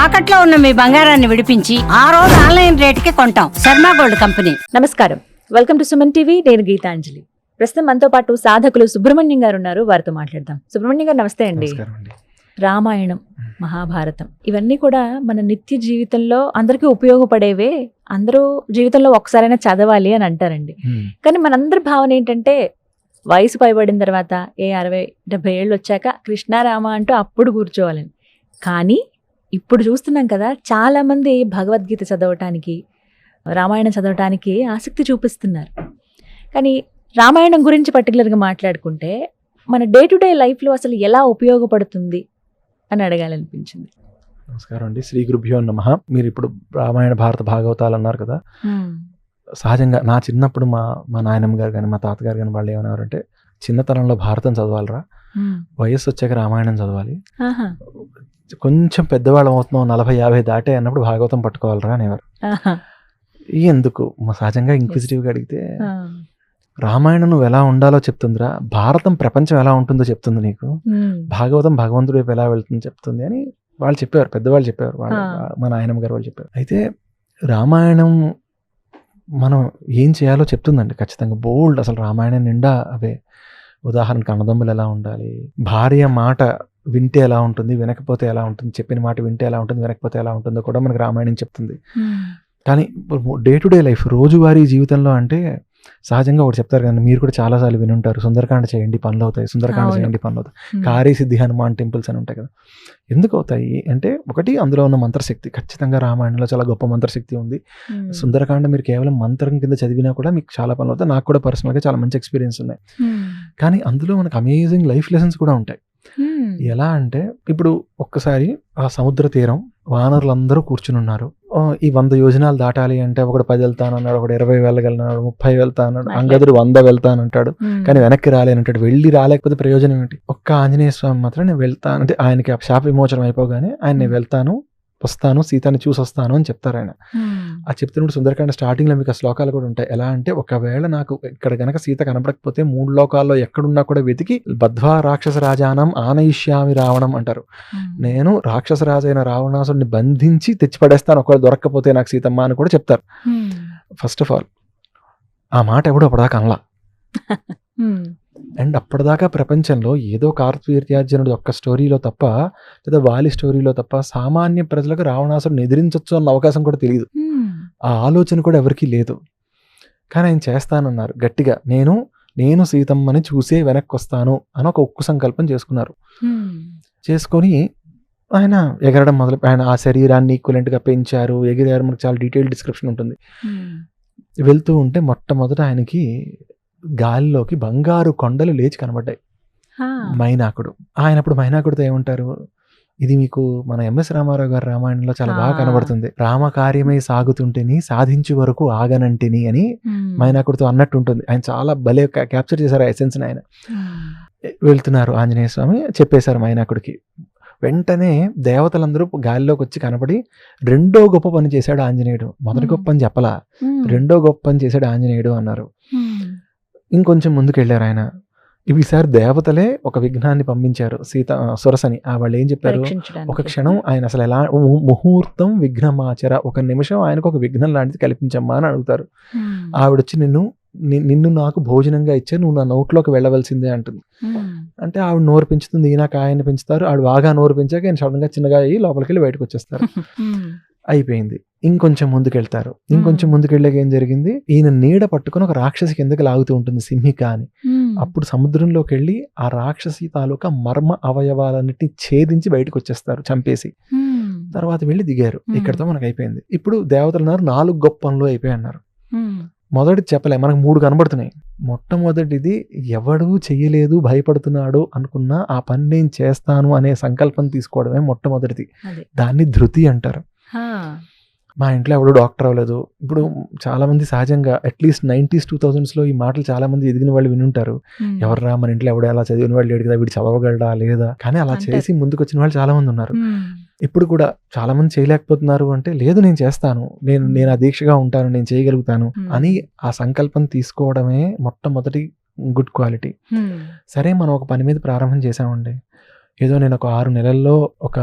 తాకట్లో ఉన్న మీ బంగారాన్ని విడిపించి ఆ రోజు ఆన్లైన్ రేటుకి కొంటాం. Sharma gold company. నమస్కారం, వెల్కమ్ టు సుమన్ టీవీ. నేను గీతాంజలి. ప్రస్తుతం మనతో పాటు సాధకులు సుబ్రహ్మణ్యం గారు ఉన్నారు. వారితో మాట్లాడదాం. సుబ్రహ్మణ్యం గారు నమస్తే అండి. రామాయణం, మహాభారతం ఇవన్నీ కూడా మన నిత్య జీవితంలో అందరికీ ఉపయోగపడేవే. అందరూ జీవితంలో ఒకసారైనా చదవాలి అని అంటారండి. కానీ మనందరి భావన ఏంటంటే వయసు పైబడిన తర్వాత 60-70 ఏళ్ళు వచ్చాక కృష్ణారామ అంటూ అప్పుడు కూర్చోవాలని. కానీ ఇప్పుడు చూస్తున్నాం కదా, చాలామంది భగవద్గీత చదవటానికి, రామాయణం చదవటానికి ఆసక్తి చూపిస్తున్నారు. కానీ రామాయణం గురించి పర్టికులర్గా మాట్లాడుకుంటే మన డే టు డే లైఫ్లో అసలు ఎలా ఉపయోగపడుతుంది అని అడగాలనిపించింది. నమస్కారం అండి. శ్రీ గురుభ్యో నమః. మీరు ఇప్పుడు రామాయణ భారత భాగవతాలు అన్నారు కదా. సహజంగా నా చిన్నప్పుడు మా నాయనమ్మ గారు కానీ మా తాతగారు కానీ వాళ్ళు ఏమన్నారంటే, చిన్నతనంలో భారతం చదవాలరా, వయస్సు వచ్చాక రామాయణం చదవాలి, కొంచెం పెద్దవాళ్ళం అవుతున్నాం 40-50 దాటే అన్నప్పుడు భాగవతం పట్టుకోవాలరా అనేవారు. ఎందుకు మా సహజంగా ఇంక్విజిటివ్గా అడిగితే, రామాయణం నువ్వు ఎలా ఉండాలో చెప్తుందిరా, భారతం ప్రపంచం ఎలా ఉంటుందో చెప్తుంది నీకు, భాగవతం భగవంతుడు వైపు ఎలా వెళ్తుందో చెప్తుంది అని వాళ్ళు చెప్పేవారు, పెద్దవాళ్ళు చెప్పేవారు, మా నాయనమ్మ గారు వాళ్ళు చెప్పారు. అయితే రామాయణం మనం ఏం చేయాలో చెప్తుందండి ఖచ్చితంగా. బోల్డ్, అసలు రామాయణం నిండా అవే. ఉదాహరణకు అన్నదమ్ములు ఎలా ఉండాలి, భార్య మాట వింటే ఎలా ఉంటుంది, వినకపోతే ఎలా ఉంటుంది, చెప్పిన మాట వింటే ఎలా ఉంటుంది, వినకపోతే ఎలా ఉంటుందో కూడా మనకు రామాయణం చెప్తుంది. కానీ డే టు డే లైఫ్, రోజువారీ జీవితంలో అంటే సహజంగా ఒకటి చెప్తారు కదా, మీరు కూడా చాలాసార్లు వినుంటారు, సుందరకాండ చేయండి పనులు అవుతాయి, సుందరకాండ చేయండి పనులు అవుతాయి, కారీ సిద్ధి హనుమాన్ టెంపుల్స్ అని ఉంటాయి కదా. ఎందుకు అవుతాయి అంటే, ఒకటి అందులో ఉన్న మంత్రశక్తి, ఖచ్చితంగా రామాయణంలో చాలా గొప్ప మంత్రశక్తి ఉంది. సుందరకాండ మీరు కేవలం మంత్రం కింద చదివినా కూడా మీకు చాలా పనులు అవుతాయి. నాకు కూడా పర్సనల్గా చాలా మంచి ఎక్స్పీరియన్స్ ఉన్నాయి. కానీ అందులో మనకు అమేజింగ్ లైఫ్ లెసన్స్ కూడా ఉంటాయి. ఎలా అంటే, ఇప్పుడు ఒక్కసారి ఆ సముద్ర తీరం వానరులందరూ కూర్చుని ఉన్నారు. ఈ 100 యోజనాలు దాటాలి అంటే ఒకడు 10 వెళ్తానన్నాడు, ఒకడు 20 వెళ్ళగలన్నాడు, 30 వెళ్తానన్నాడు, అంగదుడు 100 వెళ్తానంటాడు, కానీ వెనక్కి రాలేనంటాడు. వెళ్ళి రాలేకపోతే ప్రయోజనం ఏంటి? ఒక్క ఆంజనేయ స్వామి మాత్రం నేను వెళ్తాను అంటే, ఆయనకి ఆ శాప విమోచనం అయిపోగానే ఆయన నేను వెళ్తాను, వస్తాను, సీతని చూసి వస్తాను అని చెప్తారు ఆయన. ఆ చెప్తున్నప్పుడు సుందరకాండ స్టార్టింగ్లో మీకు ఆ శ్లోకాలు కూడా ఉంటాయి. ఎలా అంటే, ఒకవేళ నాకు ఇక్కడ గనక సీత కనపడకపోతే 3 లోకాల్లో ఎక్కడున్నా కూడా వెతికి బద్ధ్వా రాక్షస రాజానం ఆనయిష్యామి రావణం అంటారు. నేను రాక్షస రాజైన రావణాసుడిని బంధించి తెచ్చి పడేస్తాను ఒకవేళ దొరక్కపోతే నాకు సీతమ్మ అని కూడా చెప్తారు. ఫస్ట్ ఆఫ్ ఆల్ ఆ మాట ఎవడో అప్పటిదాకా అనలా. అండ్ అప్పటిదాకా ప్రపంచంలో ఏదో కార్తవీర్యార్జునుడు ఒక్క స్టోరీలో తప్ప, లేదా వాలి స్టోరీలో తప్ప సామాన్య ప్రజలకు రావణాసురుని ఎదిరించవచ్చు అన్న అవకాశం కూడా తెలియదు. ఆ ఆలోచన కూడా ఎవరికీ లేదు. కానీ ఆయన చేస్తానన్నారు గట్టిగా. నేను సీతమ్మని చూసే వెనక్కి వస్తాను అని ఒక ఉక్కు సంకల్పం చేసుకున్నారు. చేసుకొని ఆయన ఎగరడం ఆయన ఆ శరీరాన్ని ఈక్వలెంట్గా పెంచారు, ఎగిరారు. మనకు చాలా డీటెయిల్ డిస్క్రిప్షన్ ఉంటుంది. వెళ్తూ ఉంటే మొట్టమొదట ఆయనకి గాలిలోకి బంగారు కొండలు లేచి కనబడ్డాయి. మైనాకుడు. ఆయన అప్పుడు మైనాకుడితో ఏమంటారు, ఇది మీకు మన ఎంఎస్ రామారావు గారు రామాయణంలో చాలా బాగా కనబడుతుంది. రామకార్యమై సాగుతుంటేని సాధించే వరకు ఆగనంటిని అని మైనాకుడితో అన్నట్టు ఉంటుంది. ఆయన చాలా భలే క్యాప్చర్ చేశారు ఆ ఎసెన్స్ ని. ఆయన వెళ్తున్నారు, ఆంజనేయ స్వామి చెప్పేశారు మైనాకుడికి. వెంటనే దేవతలందరూ గాలిలోకి వచ్చి కనపడి, రెండో గొప్ప పని చేశాడు ఆంజనేయుడు, మొదటి గొప్ప అని చెప్పలా, రెండో గొప్ప పని చేశాడు ఆంజనేయుడు అన్నారు. ఇంకొంచెం ముందుకు వెళ్ళారు ఆయన. ఈసారి దేవతలే ఒక విఘ్నాన్ని పంపించారు, సురసని. వాళ్ళు ఏం చెప్పారు, ఒక క్షణం ఆయన అసలు ఎలా ముహూర్తం విఘ్నమాచర, ఒక నిమిషం ఆయనకు ఒక విఘ్నం లాంటిది కల్పించమ్మా అని అడుగుతారు. ఆవిడొచ్చి నిన్ను నాకు భోజనంగా ఇచ్చే, నువ్వు నా నోట్లోకి వెళ్ళవలసిందే అంటుంది. అంటే ఆవిడ నోరు పెంచుతుంది, ఈయన ఆయన్ని పెంచుతారు. ఆవిడ బాగా నోరు పెంచాక ఆయన సడన్గా చిన్నగా అయ్యి లోపలికి వెళ్ళి బయటకు వచ్చేస్తారు. అయిపోయింది. ఇంకొంచెం ముందుకెళ్తారు. ఇంకొంచెం ముందుకెళ్ళాక ఏం జరిగింది, ఈయన నీడ పట్టుకుని ఒక రాక్షసి కిందకి లాగుతూ ఉంటుంది, సింహిక అని. అప్పుడు సముద్రంలోకి వెళ్ళి ఆ రాక్షసి తాలూకా మర్మ అవయవాలన్నిటిని ఛేదించి బయటకు వచ్చేస్తారు, చంపేసి. తర్వాత వెళ్ళి దిగారు. ఇక్కడతో మనకు అయిపోయింది. ఇప్పుడు దేవతలు అన్నారు 4 గొప్ప పనులు అయిపోయి అన్నారు. మొదటిది చెప్పలే, మనకు 3 కనబడుతున్నాయి. మొట్టమొదటిది ఎవడు చెయ్యలేదు భయపడుతున్నాడు అనుకున్న ఆ పని నేను చేస్తాను అనే సంకల్పం తీసుకోవడమే మొట్టమొదటిది. దాన్ని ధృతి అంటారు. మా ఇంట్లో ఎవడో డాక్టర్ అవ్వలేదు. ఇప్పుడు చాలా మంది సహజంగా అట్లీస్ట్ 90s 2000s ఈ మాటలు చాలా మంది ఎదిగిన వాళ్ళు వినుంటారు. ఎవర్రా మన ఇంట్లో ఎవడో అలా చదివిన వాళ్ళు లేడు కదా, వీడు చదవగలడా లేదా, కానీ అలా చేసి ముందుకు వచ్చిన వాళ్ళు చాలా మంది ఉన్నారు. ఇప్పుడు కూడా చాలా మంది చేయలేకపోతున్నారు అంటే, లేదు నేను చేస్తాను, నేను ఆ దీక్షగా ఉంటాను, నేను చేయగలుగుతాను అని ఆ సంకల్పం తీసుకోవడమే మొట్టమొదటి గుడ్ క్వాలిటీ. సరే మనం ఒక పని మీద ప్రారంభం చేసామండి, ఏదో నేను ఒక 6 నెలల్లో ఒక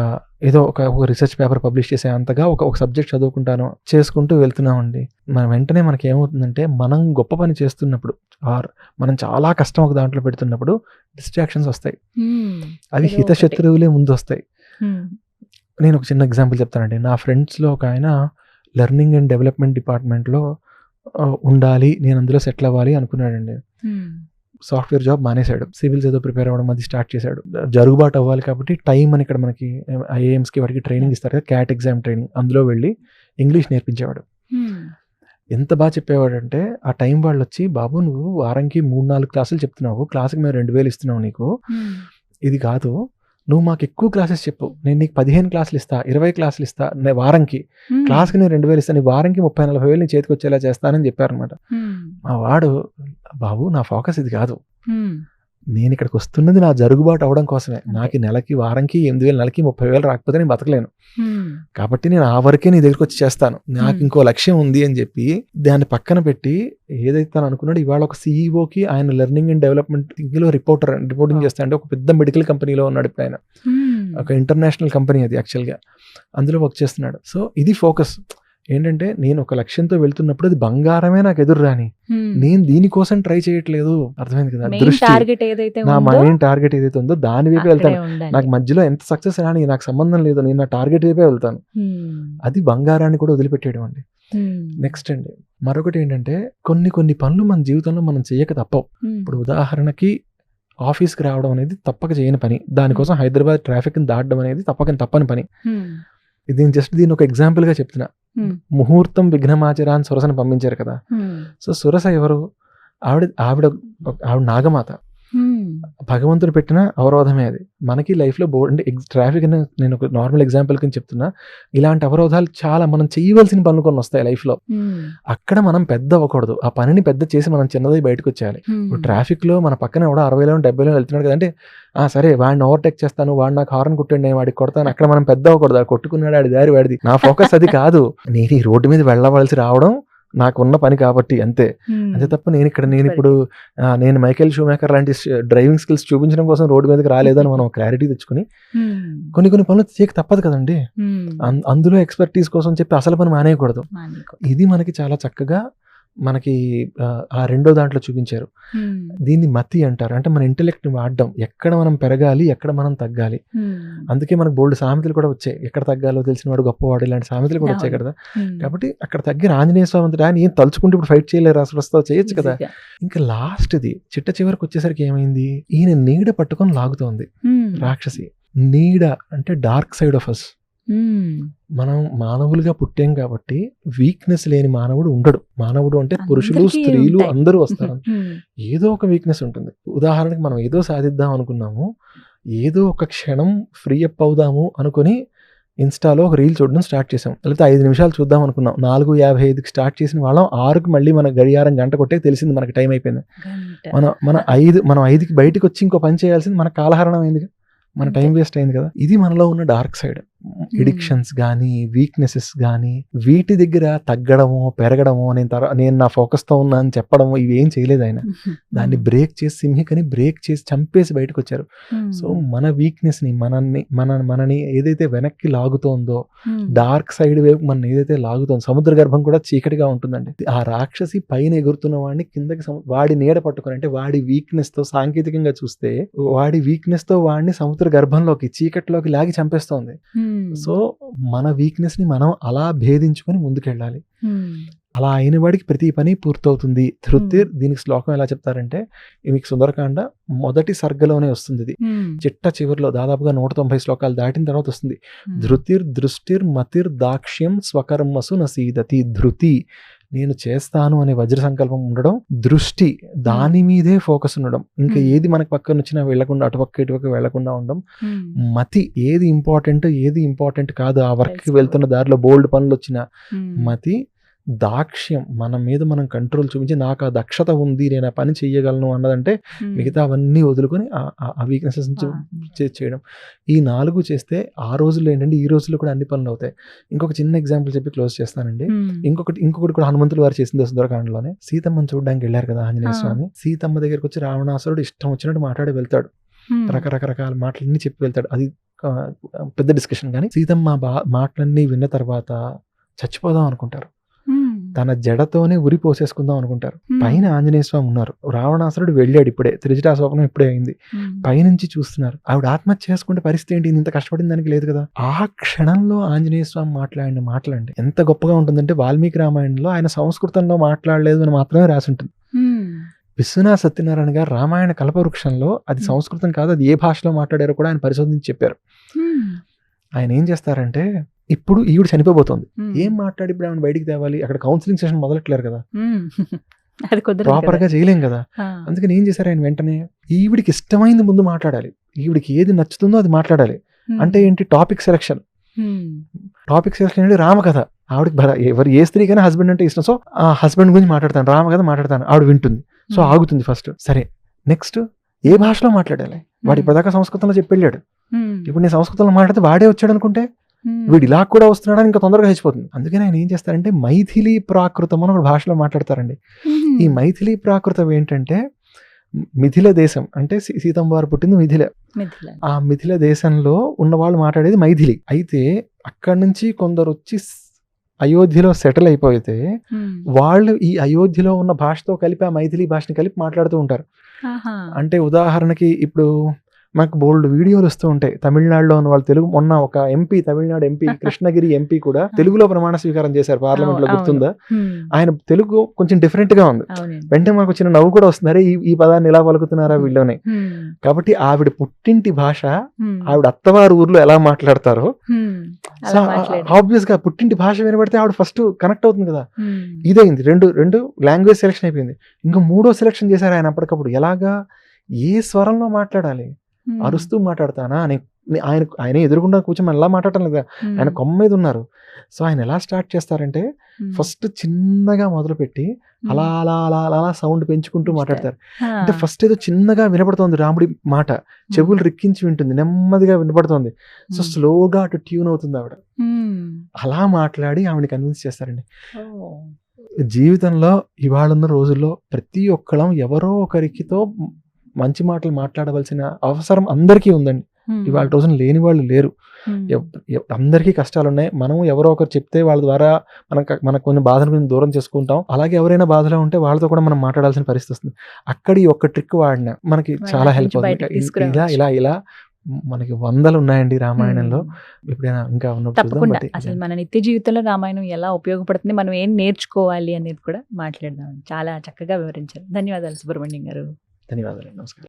రీసెర్చ్ పేపర్ పబ్లిష్ చేసే అంతగా ఒక సబ్జెక్ట్ చదువుకుంటాను చేసుకుంటూ వెళ్తున్నామండి. మనం వెంటనే మనకి ఏమవుతుందంటే మనం గొప్ప పని చేస్తున్నప్పుడు మనం చాలా కష్టం ఒక దాంట్లో పెడుతున్నప్పుడు డిస్ట్రాక్షన్స్ వస్తాయి. అవి హితశత్రువులే ముందు వస్తాయి. నేను ఒక చిన్న ఎగ్జాంపుల్ చెప్తానండి. నా ఫ్రెండ్స్లో ఒక ఆయన లెర్నింగ్ అండ్ డెవలప్మెంట్ డిపార్ట్మెంట్లో ఉండాలి, నేను అందులో సెటిల్ అవ్వాలి అనుకున్నాడండి. సాఫ్ట్వేర్ జాబ్ మానేశాడు, సివిల్స్ ఏదో ప్రిపేర్ అవ్వడం అది స్టార్ట్ చేశాడు. జరుగుబాటు అవ్వాలి కాబట్టి టైం అని ఇక్కడ మనకి ఐఏఎంస్కి వాటికి ట్రైనింగ్ ఇస్తారు కదా, క్యాట్ ఎగ్జామ్ ట్రైనింగ్, అందులో వెళ్ళి ఇంగ్లీష్ నేర్పించేవాడు. ఎంత బాగా చెప్పేవాడు అంటే ఆ టైం వాళ్ళు వచ్చి, బాబు నువ్వు వారానికి 3-4 క్లాసులు చెప్తున్నావు, క్లాస్కి మేము 2000 ఇస్తున్నావు, నీకు ఇది కాదు, నువ్వు మాకు ఎక్కువ క్లాసెస్ చెప్పు, నేను నీకు 15 క్లాసులు ఇస్తా, 20 క్లాసులు ఇస్తా, వారంకి క్లాస్కి నేను 2000 ఇస్తాను, నీ వారంకి 30-40 వేలు నీ చేతికి వచ్చేలా చేస్తానని చెప్పారనమాట. మా వాడు, బాబు నా ఫోకస్ ఇది కాదు, నేను ఇక్కడికి వస్తున్నది నా జరుగుబాటు అవడం కోసమే, నాకు నెలకి వారంకి 8,000, నెలకి 30,000 రాకపోతే నేను బతకలేను, కాబట్టి నేను ఆ వరకే నీ దగ్గరికి వచ్చి చేస్తాను, నాకు ఇంకో లక్ష్యం ఉంది అని చెప్పి దాన్ని పక్కన పెట్టి ఏదైతే అనుకున్నాడు, ఇవాళ ఒక సీఈఓకి ఆయన లెర్నింగ్ అండ్ డెవలప్మెంట్ లో రిపోర్టింగ్ చేస్తా అంటే ఒక పెద్ద మెడికల్ కంపెనీలో ఉన్నాడు. ఇప్పుడు ఆయన ఒక ఇంటర్నేషనల్ కంపెనీ, అది యాక్చువల్గా అందులో వర్క్ చేస్తున్నాడు. సో ఇది ఫోకస్ ఏంటంటే, నేను ఒక లక్ష్యంతో వెళ్తున్నప్పుడు అది బంగారమే నాకు ఎదురు రాని, నేను దీనికోసం ట్రై చేయట్లేదు, అర్థమైంది కదా, దృష్టి నా మెయిన్ టార్గెట్ ఏదైతే ఉందో దాని వైపే వెళ్తాను. నాకు మధ్యలో ఎంత సక్సెస్ రాని నాకు సంబంధం లేదు, నేను నా టార్గెట్ వైపే వెళ్తాను. అది బంగారాన్ని కూడా వదిలిపెట్టేయడం అండి. నెక్స్ట్ అండి, మరొకటి ఏంటంటే, కొన్ని పనులు మన జీవితంలో మనం చేయక తప్పవు. ఇప్పుడు ఉదాహరణకి ఆఫీస్కి రావడం అనేది తప్పక చేయని పని, దానికోసం హైదరాబాద్ ట్రాఫిక్ దాటడం అనేది తప్పని పని. దీని ఒక ఎగ్జాంపుల్ గా చెప్తున్నా. ముహూర్తం విఘ్నమాచరా అని సురసని పంపించారు కదా. సో సురస ఎవరు? ఆవిడ నాగమాత, భగవంతుడు పెట్టిన అవరోధమే అది. మనకి లైఫ్లో అంటే ట్రాఫిక్ అని నేను ఒక నార్మల్ ఎగ్జాంపుల్ కింద చెప్తున్నా. ఇలాంటి అవరోధాలు చాలా మనం చేయవలసిన పనులు కొన్ని వస్తాయి లైఫ్లో. అక్కడ మనం పెద్ద అవ్వకూడదు, ఆ పనిని పెద్ద చేసి మనం చిన్నది బయటకు వచ్చేయాలి. ఇప్పుడు ట్రాఫిక్లో మన పక్కన కూడా 60లో 70లో వెళ్తున్నాడు కదంటే, సరే వాడిని ఓవర్టేక్ చేస్తాను, వాడు నాకు హార్న్ కొట్టండి, నేను వాడికి కొడతాను, అక్కడ మనం పెద్ద అవ్వకూడదు. ఆ కొట్టుకున్నాడు, ఆడి దారి వాడిది. నా ఫోకస్ అది కాదు, నేను ఈ రోడ్డు మీద వెళ్ళవలసి రావడం నాకున్న పని కాబట్టి అంతే తప్ప నేను మైకేల్ షూమేకర్ లాంటి డ్రైవింగ్ స్కిల్స్ చూపించడం కోసం రోడ్డు మీదకి రాలేదని మనం క్లారిటీ తెచ్చుకుని కొన్ని పనులు చేయక తప్పదు కదండి. అందులో ఎక్స్పర్టీస్ కోసం చెప్పి అసలు పని మానేయకూడదు. ఇది మనకి చాలా చక్కగా మనకి ఆ రెండో దాంట్లో చూపించారు. దీన్ని మతి అంటారు. అంటే మన ఇంటెలెక్ట్ ని వాడడం, ఎక్కడ మనం పెరగాలి, ఎక్కడ మనం తగ్గాలి. అందుకే మనకు బోల్డ్ సామెతలు కూడా వచ్చాయి, ఎక్కడ తగ్గాలో తెలిసిన వాడు గొప్పవాడు, ఇలాంటి సామెతలు కూడా వచ్చాయి కదా. కాబట్టి అక్కడ తగ్గిన ఆంజనేయ స్వామి అంతటా ఆయన ఏం తలుచుకుంటే ఇప్పుడు ఫైట్ చేయలేరు, అసలు చేయొచ్చు కదా. ఇంకా లాస్ట్ది చివరికి వచ్చేసరికి ఏమైంది, ఈయన నీడ పట్టుకొని లాగుతోంది రాక్షసి. నీడ అంటే డార్క్ సైడ్ ఆఫ్ అస్. మనం మానవులుగా పుట్టాం కాబట్టి వీక్నెస్ లేని మానవుడు ఉండడు. మానవుడు అంటే పురుషులు స్త్రీలు అందరూ వస్తారు, ఏదో ఒక వీక్నెస్ ఉంటుంది. ఉదాహరణకి మనం ఏదో సాధిద్దాం అనుకున్నాము, ఏదో ఒక క్షణం ఫ్రీ అప్ అవుదాము అనుకుని ఇన్స్టాలో ఒక రీల్ చూడడం స్టార్ట్ చేసాం, లేకపోతే 5 నిమిషాలు చూద్దాం అనుకున్నాం, 4:55కి స్టార్ట్ చేసిన వాళ్ళం 6కి మళ్ళీ మన గడియారం గంట కొట్టే తెలిసింది మనకి టైం అయిపోయింది. మనం 5కి బయటకు వచ్చి ఇంకో పని చేయాల్సింది మన కాలహరణం అయింది, మన టైం వేస్ట్ అయింది కదా. ఇది మనలో ఉన్న డార్క్ సైడ్. ఎడిక్షన్స్ కానీ వీక్నెసెస్ కానీ వీటి దగ్గర తగ్గడము పెరగడము, నేను నా ఫోకస్తో ఉన్నా అని చెప్పడము, ఇవేం చేయలేదు ఆయన. దాన్ని బ్రేక్ చేసి సింహికని బ్రేక్ చేసి చంపేసి బయటకు వచ్చారు. సో మన వీక్నెస్ ని మనని ఏదైతే వెనక్కి లాగుతోందో, డార్క్ సైడ్ వైపు మనం ఏదైతే లాగుతోందో, సముద్ర గర్భం కూడా చీకటిగా ఉంటుందండి. ఆ రాక్షసి పైన ఎగురుతున్న వాడిని కిందకి వాడి నీడ పట్టుకుని, అంటే వాడి వీక్నెస్ తో, సాంకేతికంగా చూస్తే వాడి వీక్నెస్ తో వాడిని సముద్ర గర్భంలోకి చీకటిలోకి లాగి చంపేస్తోంది. సో మన వీక్నెస్ ని మనం అలా భేదించుకొని ముందుకెళ్ళాలి. అలా అయిన వాడికి ప్రతి పని పూర్తవుతుంది. దీనికి శ్లోకం ఎలా చెప్తారంటే, మీకు సుందరకాండ మొదటి సర్గలోనే వస్తుంది. ఇది చిట్ట చివరిలో దాదాపుగా 190 శ్లోకాలు దాటిన తర్వాత వస్తుంది. ధృతిర్ దృష్టిర్ మతిర్ దాక్ష్యం స్వకర్మసు నసీదతి. ధృతి నేను చేస్తాను అనే వజ్ర సంకల్పం ఉండడం, దృష్టి దాని మీదే ఫోకస్ ఉండడం, ఇంకా ఏది మనకు పక్కన వచ్చినా వెళ్లకుండా అటుపక్క ఇటుపక్క వెళ్లకుండా ఉండడం, మతి ఏది ఇంపార్టెంట్ కాదు, ఆ వర్క్ కి వెళ్తున్న దారిలో బోల్డ్ పనులు వచ్చిన మతి, దాక్ష్యం మన మీద మనం కంట్రోల్ చూపించి నాకు ఆ దక్షత ఉంది, నేను ఆ పని చెయ్యగలను అన్నదంటే మిగతా అవన్నీ వదులుకొని ఆ వీక్నెసెస్ నుంచి చేయడం. ఈ 4 చేస్తే ఆ రోజుల్లో ఏంటంటే ఈ రోజుల్లో కూడా అన్ని పనులు అవుతాయి. ఇంకొక చిన్న ఎగ్జాంపుల్ చెప్పి క్లోజ్ చేస్తానండి. ఇంకొకటి కూడా హనుమంతులు వారు చేసింది సుందరకాండలోనే. సీతమ్మని చూడడానికి వెళ్ళారు కదా ఆంజనేయ స్వామి. సీతమ్మ దగ్గరికి వచ్చి రావణాసురుడు ఇష్టం వచ్చినట్టు మాట్లాడి వెళ్తాడు. రకరకాల మాటలన్నీ చెప్పి వెళ్తాడు. అది పెద్ద డిస్కషన్. కానీ సీతమ్మ మాటలన్నీ విన్న తర్వాత చచ్చిపోదాం అనుకుంటారు. తన జడతోనే ఉరి పోసేసుకుందాం అనుకుంటారు. పైన ఆంజనేయ స్వామి ఉన్నారు. రావణాసురుడు వెళ్ళాడు ఇప్పుడే, త్రిజటా స్వప్నం ఇప్పుడే అయింది. పైనుంచి చూస్తున్నారు. ఆవిడ ఆత్మహత్య చేసుకుంటే పరిస్థితి ఏంటి? ఇంత కష్టపడిన దానికి లేదు కదా. ఆ క్షణంలో ఆంజనేయ స్వామి మాట్లాడిన మాటలండి ఎంత గొప్పగా ఉంటుందంటే, వాల్మీకి రామాయణంలో ఆయన సంస్కృతంలో మాట్లాడలేదు అని మాత్రమే రాసి ఉంటుంది. విశ్వనాథ సత్యనారాయణ గారు రామాయణ కల్పవృక్షంలో అది సంస్కృతం కాదు, అది ఏ భాషలో మాట్లాడారో కూడా ఆయన పరిశోధించి చెప్పారు. ఆయన ఏం చేస్తారంటే, ఇప్పుడు ఈవిడ చనిపోబోతోంది, ఏం మాట్లాడి ఇప్పుడు ఆమెను బయటికి తేవాలి, అక్కడ కౌన్సిలింగ్ సెషన్ మొదలెట్లేరు కదా, ప్రాపర్ గా చేయలేం కదా. అందుకని ఏం చేశారు ఆయన, వెంటనే ఈవిడికి ఇష్టమైంది ముందు మాట్లాడాలి, ఈవిడికి ఏది నచ్చుతుందో అది మాట్లాడాలి. అంటే ఏంటి, టాపిక్ సెలెక్షన్. టాపిక్ సెలెక్షన్ అంటే రామకథ. ఆవిడకి ఎవరు ఏ స్త్రీకైనా హస్బెండ్ అంటే ఇష్టం. సో ఆ హస్బెండ్ గురించి మాట్లాడతాను, రామకథ మాట్లాడతాను. ఆవిడ వింటుంది, సో ఆగుతుంది ఫస్ట్. సరే, నెక్స్ట్ ఏ భాషలో మాట్లాడాలి? వాడు ఇప్పటిదాకా సంస్కృతంలో చెప్పి వెళ్ళాడు, ఇప్పుడు నేను సంస్కృతంలో మాట్లాడితే వాడే వచ్చాడు అనుకుంటే వీడు ఇలా కూడా వస్తున్నాడని ఇంకా తొందరగా చచ్చిపోతుంది. అందుకని ఆయన ఏం చేస్తారంటే, మైథిలీ ప్రాకృతం అని ఒక భాషలో మాట్లాడతారండి. ఈ మైథిలీ ప్రాకృతం ఏంటంటే, మిథిల దేశం అంటే సీతమ్మ వారు పుట్టింది మిథిల. ఆ మిథిల దేశంలో ఉన్న వాళ్ళు మాట్లాడేది మైథిలి. అయితే అక్కడి నుంచి కొందరు వచ్చి అయోధ్యలో సెటిల్ అయిపోతే వాళ్ళు ఈ అయోధ్యలో ఉన్న భాషతో కలిపి ఆ మైథిలి భాషని కలిపి మాట్లాడుతూ ఉంటారు. అంటే ఉదాహరణకి ఇప్పుడు మనకు బోల్డ్ వీడియోలు వస్తూ ఉంటాయి, తమిళనాడులో ఉన్న వాళ్ళు తెలుగు. మొన్న ఒక MP, Tamil Nadu MP, Krishnagiri MP కూడా తెలుగులో ప్రమాణ స్వీకారం చేశారు పార్లమెంట్ లో, గుర్తుందా? ఆయన తెలుగు కొంచెం డిఫరెంట్ గా ఉంది. వెంటనే మనకు వచ్చిన నవ్వు కూడా వస్తుంది, ఈ పదాన్ని ఎలా పలుకుతున్నారా వీళ్ళని. కాబట్టి ఆవిడ పుట్టింటి భాష, ఆవిడ అత్తవారి ఊర్లో ఎలా మాట్లాడతారో, ఆబ్వియస్ గా పుట్టింటి భాష వినబడితే ఆవిడ ఫస్ట్ కనెక్ట్ అవుతుంది కదా. ఇదైంది రెండు లాంగ్వేజ్ సెలెక్షన్ అయిపోయింది. ఇంకా మూడో సెలెక్షన్ చేశారు ఆయన అప్పటికప్పుడు. ఎలాగా, ఏ స్వరంలో మాట్లాడాలి? అరుస్తూ మాట్లాడతానా? ఆయన ఎదురుకుండా కూర్చొని ఎలా మాట్లాడటం లేదా, ఆయన కొమ్మ మీద ఉన్నారు. సో ఆయన ఎలా స్టార్ట్ చేస్తారంటే, ఫస్ట్ చిన్నగా మొదలుపెట్టి అలా అలా అలా అలా సౌండ్ పెంచుకుంటూ మాట్లాడతారు. అంటే ఫస్ట్ ఏదో చిన్నగా వినపడుతోంది రాముడి మాట, చెవులు రిక్కించి వింటుంది, నెమ్మదిగా వినపడుతోంది. సో స్లోగా అటు ట్యూన్ అవుతుంది ఆవిడ. అలా మాట్లాడి ఆవిడని కన్విన్స్ చేస్తారండి. జీవితంలో ఇవాళన్న రోజుల్లో ప్రతి ఒక్కళ్ళం ఎవరో ఒకరికితో మంచి మాటలు మాట్లాడవలసిన అవసరం అందరికీ ఉందండి. ఇవాళ రోజున లేని వాళ్ళు లేరు. అందరికీ కష్టాలు ఉన్నాయి. మనం ఎవరో ఒకరు చెప్తే వాళ్ళ ద్వారా మనకు కొన్ని బాధల గురించి దూరం చేసుకుంటాం. అలాగే ఎవరైనా బాధలో ఉంటే వాళ్ళతో కూడా మనం మాట్లాడాల్సిన పరిస్థితి వస్తుంది. అక్కడ ఈ ఒక్క ట్రిక్ వాడినా మనకి చాలా హెల్ప్ అవుతుంది. ఇలా ఇలా మనకి వందలు ఉన్నాయండి రామాయణంలో. ఎప్పుడైనా ఇంకా తప్పకుండా అసలు మన నిత్య జీవితంలో రామాయణం ఎలా ఉపయోగపడుతుంది, మనం ఏం నేర్చుకోవాలి అనేది కూడా మాట్లాడదాం. చాలా చక్కగా వివరించారు. ధన్యవాదాలు సుబ్రహ్మణ్యం గారు. ధన్యవాదాలు. నమస్కారం.